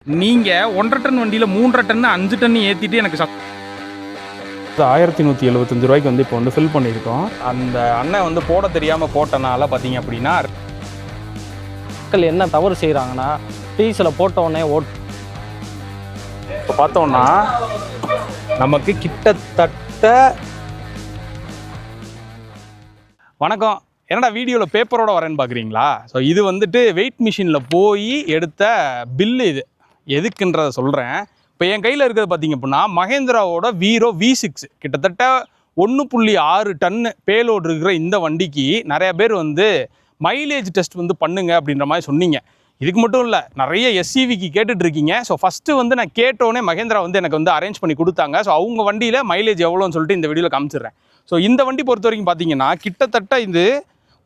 நீங்கள் 1.5 டன் வண்டியில் 3.5 ton 5 ton ஏற்றிட்டு எனக்கு 1175 ரூபாய்க்கு வந்து இப்போ வந்து ஃபில் பண்ணியிருக்கோம். அந்த அண்ணன் வந்து போட தெரியாமல் போட்டனால பார்த்தீங்க அப்படின்னா மக்கள் என்ன தவறு செய்கிறாங்கன்னா டீசலை போட்டவுடனே இப்போ பார்த்தோம்னா நமக்கு கிட்டத்தட்ட வணக்கம். என்னடா வீடியோவில் பேப்பரோட வரேன்னு பார்க்குறீங்களா? ஸோ இது வந்துட்டு வெயிட் மிஷினில் போய் எடுத்த பில்லு. இது எதுக்குன்றதை சொல்கிறேன். இப்போ என் கையில் இருக்கிறது பார்த்தீங்க அப்படின்னா மகேந்திராவோட வீரோ V6 கிட்டத்தட்ட 1.6 டன்னு பேலோடு இருக்கிற இந்த வண்டிக்கு நிறைய பேர் வந்து மைலேஜ் டெஸ்ட் வந்து பண்ணுங்க அப்படின்ற மாதிரி சொன்னீங்க. இதுக்கு மட்டும் இல்லை, நிறைய எஸ்சிவிக்கு கேட்டுட்ருக்கீங்க. ஸோ ஃபஸ்ட்டு வந்து நான் கேட்டோன்னே மகேந்திரா வந்து எனக்கு வந்து அரேஞ்ச் பண்ணி கொடுத்தாங்க. ஸோ அவங்க வண்டியில் மைலேஜ் எவ்வளோன்னு சொல்லிட்டு இந்த வீடியோவில் காமிச்சிடுறேன். ஸோ இந்த வண்டி பொறுத்த வரைக்கும் பார்த்தீங்கன்னா கிட்டத்தட்ட இது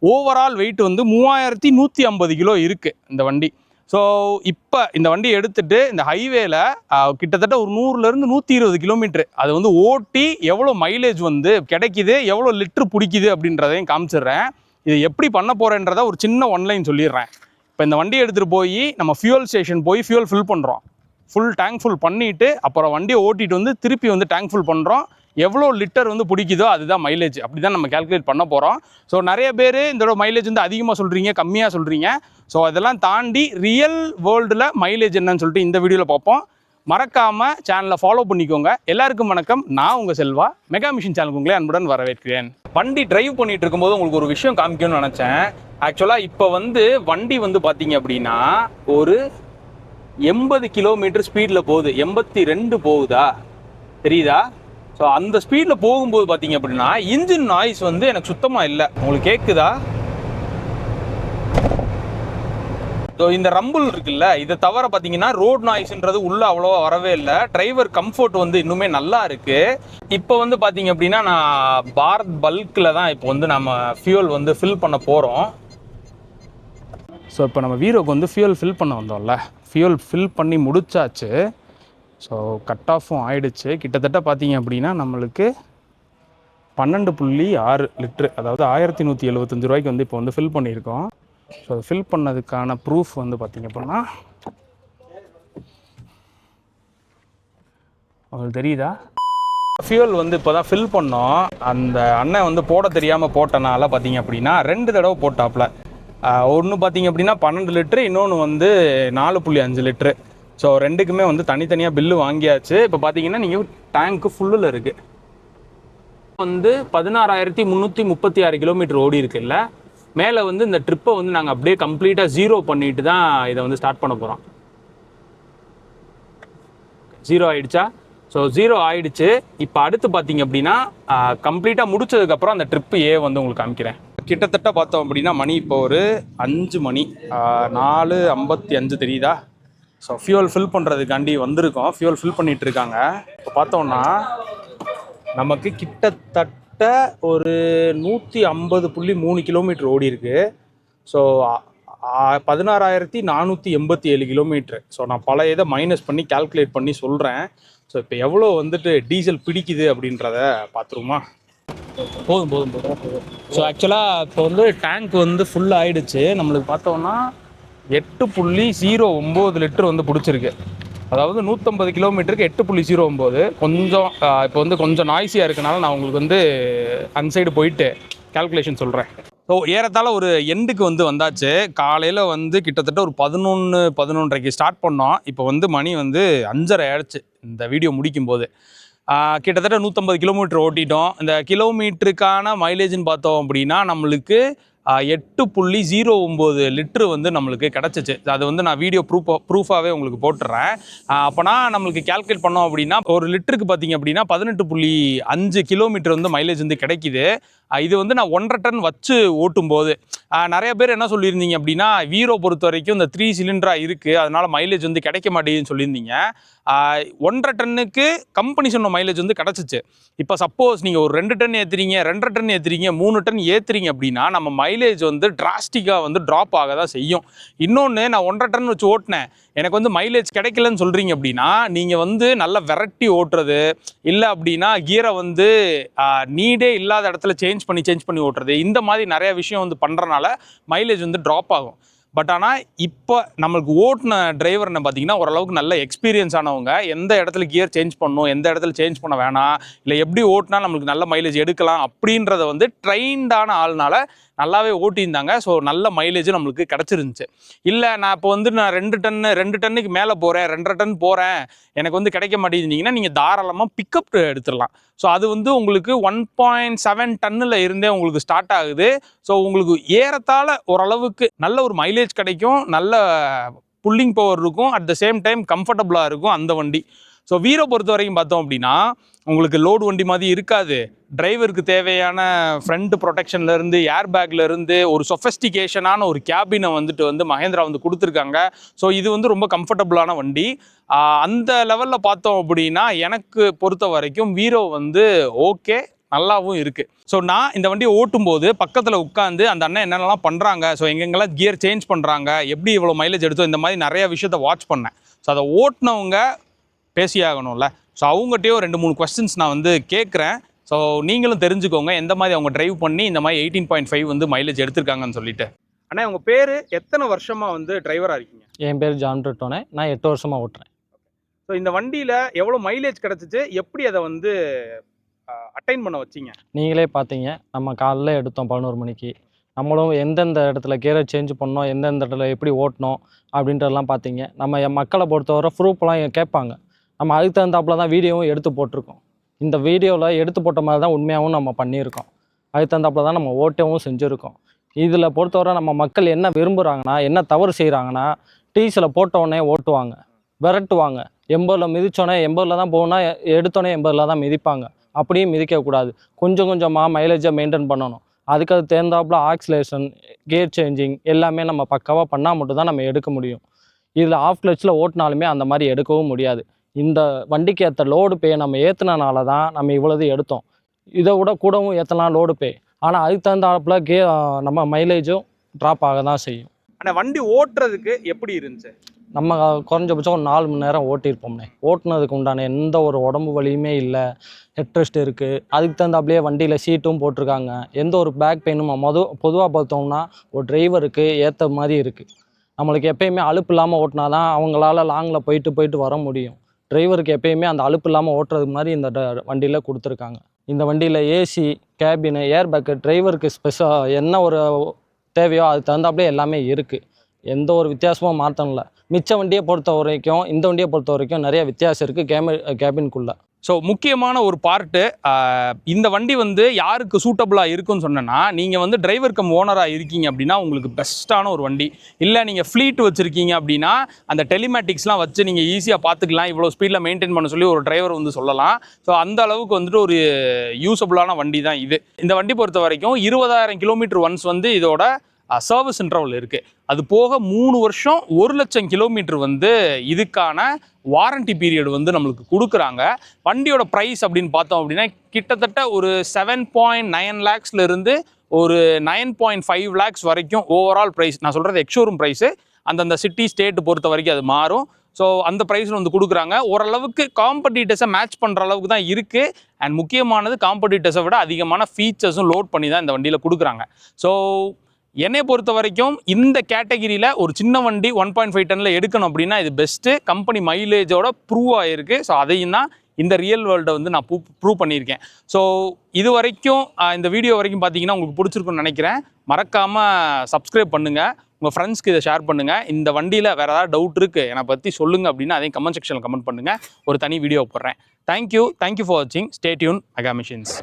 ஓவரால் வெயிட் வந்து 3150 கிலோ இருக்குது இந்த வண்டி. ஸோ இப்போ இந்த வண்டி எடுத்துகிட்டு இந்த ஹைவேல கிட்டத்தட்ட ஒரு 100லேருந்து 120 கிலோமீட்ரு அது வந்து ஓட்டி எவ்வளோ மைலேஜ் வந்து கிடைக்கிது, எவ்வளோ லிட்ரு பிடிக்குது அப்படின்றதையும் காமிச்சிடுறேன். இது எப்படி பண்ண போகிறேன்றதை ஒரு சின்ன ஒன்லைன் சொல்லிடுறேன். இப்போ இந்த வண்டியை எடுத்துகிட்டு போய் நம்ம ஃபியூல் ஸ்டேஷன் போய் ஃபியூல் ஃபில் பண்ணுறோம். ஃபுல் டேங்க் ஃபுல் பண்ணிவிட்டு அப்புறம் வண்டியை ஓட்டிகிட்டு வந்து திருப்பி வந்து டேங்க் ஃபுல் பண்ணுறோம். எவ்வளோ லிட்டர் வந்து பிடிக்குதோ அதுதான் மைலேஜ். அப்படி தான் நம்ம கேல்குலேட் பண்ண போகிறோம். ஸோ நிறைய பேர் இதோட மைலேஜ் வந்து அதிகமாக சொல்கிறீங்க, கம்மியாக சொல்கிறீங்க. ஸோ அதெல்லாம் தாண்டி ரியல் வேர்ல்டில் மைலேஜ் என்னன்னு சொல்லிட்டு இந்த வீடியோவில் பார்ப்போம். மறக்காமல் சேனலை ஃபாலோ பண்ணிக்கோங்க. எல்லாருக்கும் வணக்கம். நான் உங்கள் செல்வா. மெகா மிஷின் சேனலுக்கு உங்களே அன்புடன் வரவேற்கிறேன். வண்டி டிரைவ் பண்ணிட்டு இருக்கும்போது உங்களுக்கு ஒரு விஷயம் காமிக்கணும்னு நினச்சேன். ஆக்சுவலாக இப்போ வந்து வண்டி வந்து பார்த்தீங்க அப்படின்னா ஒரு 80 கிலோமீட்டர் ஸ்பீடில் போகுது. 82 போகுதா தெரியுதா? ஸோ அந்த ஸ்பீடில் போகும்போது பார்த்தீங்க அப்படின்னா இன்ஜின் நாய்ஸ் வந்து எனக்கு சுத்தமாக இல்லை. உங்களுக்கு கேட்குதா? ஸோ இந்த ரம்பிள் இருக்குல்ல, இதை தவிர பார்த்தீங்கன்னா ரோட் நாய்ஸ்ன்றது உள்ளே அவ்வளோவா வரவே இல்லை. டிரைவர் கம்ஃபர்ட் வந்து இன்னுமே நல்லா இருக்குது. இப்போ வந்து பார்த்தீங்க அப்படின்னா நான் பாரத் பல்கில் தான் இப்போ வந்து நம்ம ஃபியூல் வந்து ஃபில் பண்ண போகிறோம். ஸோ இப்போ நம்ம வீரோக்கு வந்து ஃபியூல் ஃபில் பண்ண வந்தோம்ல, ஃபியூல் ஃபில் பண்ணி முடிச்சாச்சு. ஸோ கட் ஆஃபும் ஆயிடுச்சு. கிட்டத்தட்ட பார்த்தீங்க அப்படின்னா நம்மளுக்கு 12.6 லிட்ரு, அதாவது 1175 ரூபாய்க்கு வந்து இப்போ வந்து ஃபில் பண்ணியிருக்கோம். ஸோ ஃபில் பண்ணதுக்கான ப்ரூஃப் வந்து பார்த்தீங்க அப்படின்னா உங்களுக்கு தெரியுதா? ஃபியூல் வந்து இப்போ தான் ஃபில் பண்ணோம். அந்த அண்ணன் வந்து போட தெரியாமல் போட்டனால பார்த்தீங்க அப்படின்னா 2 தடவை போட்டாப்புல. ஒன்று பார்த்தீங்க அப்படின்னா 12 லிட்ரு, இன்னொன்று வந்து 4.5 லிட்ரு. ஸோ ரெண்டுக்குமே வந்து தனித்தனியாக பில்லு வாங்கியாச்சு. இப்போ பார்த்தீங்கன்னா நீங்கள் டேங்க்கு ஃபுல்லில் இருக்குது. வந்து 16,336 கிலோமீட்டர் ஓடி இருக்குல்ல. மேலே வந்து இந்த ட்ரிப்பை வந்து நாங்கள் அப்படியே கம்ப்ளீட்டாக 0 பண்ணிட்டு தான் இதை வந்து ஸ்டார்ட் பண்ண போகிறோம். 0 ஆகிடுச்சா? ஸோ 0 ஆகிடுச்சு. இப்போ அடுத்து பார்த்தீங்க அப்படின்னா கம்ப்ளீட்டாக முடிச்சதுக்கப்புறம் அந்த ட்ரிப்பு வந்து உங்களுக்கு காமிக்கிறேன். கிட்டத்தட்ட பார்த்தோம் அப்படின்னா மணி இப்போ ஒரு 5 மணி 4:55 தெரியுதா? ஸோ ஃபியூல் ஃபில் பண்ணுறதுக்காண்டி வந்திருக்கோம். ஃபியூல் ஃபில் பண்ணிகிட்டு இருக்காங்க. இப்போ பார்த்தோம்னா நமக்கு கிட்டத்தட்ட ஒரு 150.3 கிலோமீட்டர் ஓடி இருக்குது. So 16,487 kilometre. ஸோ நான் பல இதை மைனஸ் பண்ணி கால்குலேட் பண்ணி சொல்கிறேன். ஸோ இப்போ எவ்வளோ வந்துட்டு டீசல் பிடிக்குது அப்படின்றத பார்த்துருமா? போதும். ஸோ ஆக்சுவலாக இப்போ வந்து டேங்க் வந்து ஃபுல் ஆகிடுச்சு. நம்மளுக்கு பார்த்தோம்னா 8.09 லிட்டர் வந்து பிடிச்சிருக்கு. அதாவது 150 கிலோமீட்டருக்கு 8.09. கொஞ்சம் இப்போ வந்து கொஞ்சம் நாய்ஸியாக இருக்கனால நான் உங்களுக்கு வந்து அந்த சைடு போயிட்டு கால்குலேஷன் சொல்கிறேன். ஸோ ஏறத்தாழ ஒரு எண்டுக்கு வந்து வந்தாச்சு. காலையில் வந்து கிட்டத்தட்ட ஒரு 11:30க்கு ஸ்டார்ட் பண்ணோம். இப்போ வந்து மணி வந்து 5:30 ஆயிடுச்சு இந்த வீடியோ முடிக்கும்போது. கிட்டத்தட்ட 150 கிலோமீட்டர் ஓட்டிட்டோம். இந்த கிலோமீட்டருக்கான மைலேஜ்னு பார்த்தோம் அப்படின்னா நம்மளுக்கு 8.09 லிட்ரு வந்து நம்மளுக்கு கிடச்சிச்சு. அது வந்து நான் வீடியோ ப்ரூஃபாகவே உங்களுக்கு போட்டுறேன். அப்போனா நம்மளுக்கு கேல்குலேட் பண்ணோம் அப்படின்னா ஒரு லிட்டருக்கு பார்த்தீங்க அப்படின்னா 18.5 கிலோமீட்டர் வந்து மைலேஜ் வந்து கிடைக்கிது. இது வந்து நான் 1.5 டன் வச்சு ஓட்டும்போது நிறைய பேர் என்ன சொல்லியிருந்தீங்க அப்படின்னா வீரோ பொறுத்த வரைக்கும் இந்த 3 சிலிண்டராக இருக்குது, அதனால் மைலேஜ் வந்து கிடைக்க மாட்டேங்குதுன்னு சொல்லியிருந்தீங்க. 1.5 டன்னுக்கு கம்பெனி சொன்ன மைலேஜ் வந்து கிடச்சிச்சு. இப்போ சப்போஸ் நீங்கள் ஒரு 2 டன் ஏற்றுறீங்க, 2.5 டன் ஏற்றுறீங்க, 3 டன் ஏற்றுறீங்க அப்படின்னா நம்ம மைலேஜ் வந்து டிராஸ்டிக்காக வந்து ட்ராப் ஆக தான் செய்யும். இன்னொன்று, நான் 1.5 டன் வச்சு ஓட்டினேன், எனக்கு வந்து மைலேஜ் கிடைக்கலன்னு சொல்கிறீங்க அப்படின்னா நீங்கள் வந்து நல்லா விரட்டி ஓட்டுறது, இல்லை அப்படின்னா கியரை வந்து நீடே இல்லாத இடத்துல சேஞ்ச் பண்ணி ஓட்டுறது, இந்த மாதிரி நிறைய விஷயம் வந்து பண்ணுறனால மைலேஜ் வந்து ட்ராப் ஆகும். பட் ஆனால் இப்போ நம்மளுக்கு ஓட்டின டிரைவர்னு பார்த்தீங்கன்னா ஓரளவுக்கு நல்ல எக்ஸ்பீரியன்ஸ் ஆனவங்க, எந்த இடத்துல கியர் சேஞ்ச் பண்ணணும், எந்த இடத்துல சேஞ்ச் பண்ண வேணாம், இல்லை எப்படி ஓட்டினா நம்மளுக்கு நல்ல மைலேஜ் எடுக்கலாம் அப்படின்றத வந்து ட்ரெயின்டான ஆள்னால நல்லாவே ஓட்டியிருந்தாங்க. ஸோ நல்ல மைலேஜ் நம்மளுக்கு கிடச்சிருந்துச்சு. இல்லை நான் இப்போ வந்து நான் 2 டன்னுக்கு மேலே போகிறேன், 2.5 டன் போகிறேன், எனக்கு வந்து கிடைக்க மாட்டேங்குதுன்னா நீங்கள் தாராளமாக பிக்கப் எடுத்துடலாம். ஸோ அது வந்து உங்களுக்கு 1.7 டன்னில் இருந்தே உங்களுக்கு ஸ்டார்ட் ஆகுது. ஸோ உங்களுக்கு ஏறத்தாழ ஓரளவுக்கு நல்ல ஒரு மைலேஜ் கிடைக்கும், நல்ல புல்லிங் பவர் இருக்கும், அட் த சேம் டைம் கம்ஃபர்டபுளாக இருக்கும் அந்த வண்டி. ஸோ வீரோ பொறுத்த வரைக்கும் பார்த்தோம் அப்படின்னா உங்களுக்கு லோடு வண்டி மாதிரி இருக்காது. டிரைவருக்கு தேவையான ஃப்ரண்ட் ப்ரொடெக்ஷன்லேருந்து ஏர் பேக்லேருந்து ஒரு சொஃபஸ்டிகேஷனான ஒரு கேபினை வந்து மஹேந்திரா வந்து கொடுத்துருக்காங்க. ஸோ இது வந்து ரொம்ப கம்ஃபர்டபுளான வண்டி. அந்த லெவலில் பார்த்தோம் அப்படின்னா எனக்கு பொறுத்த வரைக்கும் வீரோ வந்து ஓகே, நல்லாவும் இருக்குது. ஸோ நான் இந்த வண்டியை ஓட்டும்போது பக்கத்தில் உட்காந்து அந்த அண்ணன் என்னென்னலாம் பண்ணுறாங்க, ஸோ எங்கெங்கெல்லாம் கியர் சேஞ்ச் பண்ணுறாங்க, எப்படி இவ்வளோ மைலேஜ் எடுத்தோம், இந்த மாதிரி நிறைய விஷயத்த வாட்ச் பண்ணேன். ஸோ அதை ஓட்டினவங்க பேசியாகணும்ல. ஸோ அவங்ககிட்டயும் 2-3 கொஸ்டின்ஸ் நான் வந்து கேட்குறேன். ஸோ நீங்களும் தெரிஞ்சுக்கோங்க எந்த மாதிரி அவங்க டிரைவ் பண்ணி இந்த மாதிரி 18.5 வந்து மைலேஜ் எடுத்திருக்காங்கன்னு சொல்லிட்டு. அண்ணா உங்கள் பேர், எத்தனை வருஷமாக வந்து டிரைவராக இருக்கீங்க? என் பேர் ஜான் ரிட்டோனே, நான் 8 வருஷமாக ஓட்டுறேன். ஸோ இந்த வண்டியில் எவ்வளோ மைலேஜ் கிடச்சிச்சு, எப்படி அதை வந்து அட்டைன் பண்ண வச்சிங்க? நீங்களே பார்த்தீங்க, நம்ம காலைல எடுத்தோம் 11 மணிக்கு. நம்மளும் எந்தெந்த இடத்துல கியரை சேஞ்ச் பண்ணோம், எந்தெந்த இடத்துல எப்படி ஓட்டணும் அப்படின்றதெல்லாம் பார்த்தீங்க. நம்ம மக்களை பொறுத்தவரை ப்ரூஃப்லாம் கேட்பாங்க. நம்ம அதுக்கு தகுந்தாப்புல தான் வீடியோவும் எடுத்து போட்டிருக்கோம். இந்த வீடியோவில் எடுத்து போட்ட மாதிரி தான் உண்மையாகவும் நம்ம பண்ணியிருக்கோம். அதுக்கு தகுந்தாப்புல தான் நம்ம ஓட்டவும் செஞ்சுருக்கோம். இதில் பொறுத்தவரை நம்ம மக்கள் என்ன விரும்புகிறாங்கன்னா, என்ன தவறு செய்கிறாங்கன்னா, டீசலை போட்டோடனே ஓட்டுவாங்க, விரட்டுவாங்க. 80ல் மிதித்தோடனே 80ல் தான் போனால் எடுத்தோடனே 80ல் தான் மிதிப்பாங்க. அப்படியும் மிதிக்கக்கூடாது. கொஞ்சம் கொஞ்சமாக மைலேஜை மெயின்டைன் பண்ணணும். அதுக்கு அது தேர்ந்தாப்புல ஆக்சிலேஷன், கியர் சேஞ்சிங் எல்லாமே நம்ம பக்காவாக பண்ணால் மட்டும்தான் நம்ம எடுக்க முடியும். இதில் ஆஃப் கிளச்சில் ஓட்டினாலுமே அந்த மாதிரி எடுக்கவும் முடியாது. இந்த வண்டிக்கு ஏற்ற லோடு பே நம்ம ஏற்றுனனால தான் நம்ம இவ்வளவு எடுத்தோம். இதை விட கூடவும் ஏற்றலாம் லோடு பே. ஆனால் அதுக்கு தகுந்தாப்புல நம்ம மைலேஜும் ட்ராப் ஆக தான் செய்யும். ஆனால் வண்டி ஓட்டுறதுக்கு எப்படி இருந்துச்சு? நம்ம குறைஞ்சபட்சம் ஒரு 4 மணி நேரம் ஓட்டியிருப்போம்னே. ஓட்டுனதுக்கு உண்டான எந்த ஒரு உடம்பு வலியுமே இல்லை. ஹெட் ரெஸ்ட் இருக்குது. அதுக்கு தகுந்தாப்புலேயே வண்டியில் சீட்டும் போட்டிருக்காங்க. எந்த ஒரு பேக் பெயினும் பொதுவாக பார்த்தோம்னா ஒரு டிரைவருக்கு ஏற்ற மாதிரி இருக்குது. நம்மளுக்கு எப்பயுமே அலுப்பு இல்லாமல் ஓட்டினா தான் அவங்களால லாங்கில் போயிட்டு வர முடியும். டிரைவருக்கு எப்பயுமே அந்த அலுப்பு இல்லாமல் ஓட்டுறது மாதிரி இந்த வண்டியில் கொடுத்துருக்காங்க. இந்த வண்டியில் ஏசி, கேபினு, ஏர் பேக்கு, டிரைவருக்கு என்ன ஒரு தேவையோ அதுக்கு தகுந்தாப்புலேயே எல்லாமே இருக்குது. எந்த ஒரு வித்தியாசமும் மாற்றம்ல. மிச்ச வண்டியை பொறுத்த வரைக்கும் இந்த வண்டியை பொறுத்த வரைக்கும் நிறைய வித்தியாசம் இருக்குது கேபின்குள்ளே. ஸோ முக்கியமான ஒரு பார்ட்டு, இந்த வண்டி வந்து யாருக்கு சூட்டபுளாக இருக்குன்னு சொன்னேன்னா, நீங்கள் வந்து டிரைவர் கம் ஓனராக இருக்கீங்க அப்படின்னா உங்களுக்கு பெஸ்ட்டான ஒரு வண்டி. இல்லை நீங்கள் ஃப்ளீட் வச்சுருக்கீங்க அப்படின்னா அந்த டெலிமேட்டிக்ஸ்லாம் வச்சு நீங்கள் ஈஸியாக பார்த்துக்கலாம், இவ்வளோ ஸ்பீடில் மெயின்டைன் பண்ண சொல்லி ஒரு டிரைவர் வந்து சொல்லலாம். ஸோ அந்த அளவுக்கு வந்துட்டு ஒரு யூஸபுளான வண்டி தான் இது. இந்த வண்டி பொறுத்த வரைக்கும் 20,000 கிலோமீட்டர் ஒன்ஸ் வந்து இதோட சர்வீஸ் இன்டர்வல் இருக்குது. அது போக 3 வருஷம் 1,00,000 கிலோமீட்டர் வந்து இதுக்கான வாரண்டி பீரியட் வந்து நம்மளுக்கு கொடுக்குறாங்க. வண்டியோட ப்ரைஸ் அப்படின்னு பார்த்தோம் அப்படின்னா கிட்டத்தட்ட ஒரு 7.9 லேக்ஸ்லேருந்து ஒரு 9.5 லேக்ஸ் வரைக்கும் ஓவரால் ப்ரைஸ். நான் சொல்கிறது எக்ஷோரூம் ப்ரைஸு. அந்தந்த சிட்டி ஸ்டேட் பொறுத்த வரைக்கும் அது மாறும். ஸோ அந்த ப்ரைஸில் வந்து கொடுக்குறாங்க. ஓரளவுக்கு காம்படிட்டர்ஸை மேட்ச் பண்ணுற அளவுக்கு தான் இருக்குது. அண்ட் முக்கியமானது காம்படிட்டர்ஸை விட அதிகமான ஃபீச்சர்ஸும் லோட் பண்ணி தான் இந்த வண்டியில் கொடுக்குறாங்க. ஸோ என்னை பொறுத்த வரைக்கும் இந்த கேட்டகிரியில் ஒரு சின்ன வண்டி 1.5 டன்னில் எடுக்கணும் அப்படின்னா இது பெஸ்ட்டு. கம்பெனி மைலேஜோட ப்ரூவ் ஆகிருக்கு. ஸோ அதையும் தான் இந்த ரியல் வேர்ல்டை வந்து நான் ப்ரூவ் பண்ணியிருக்கேன். ஸோ இது வரைக்கும் இந்த வீடியோ வரைக்கும் பார்த்தீங்கன்னா உங்களுக்கு பிடிச்சிருக்குன்னு நினைக்கிறேன். மறக்காமல் சப்ஸ்கிரைப் பண்ணுங்கள், உங்கள் ஃப்ரெண்ட்ஸ்க்கு இதை ஷேர் பண்ணுங்கள். இந்த வண்டியில் வேறு ஏதாவது டவுட் இருக்குது என்னை பற்றி சொல்லுங்கள் அப்படின்னா அதையும் கமெண்ட் செக்ஷனில் கமெண்ட் பண்ணுங்கள். ஒரு தனி வீடியோ போடுறேன். தேங்க்யூ ஃபார் வாட்சிங். Stay tune mega machines.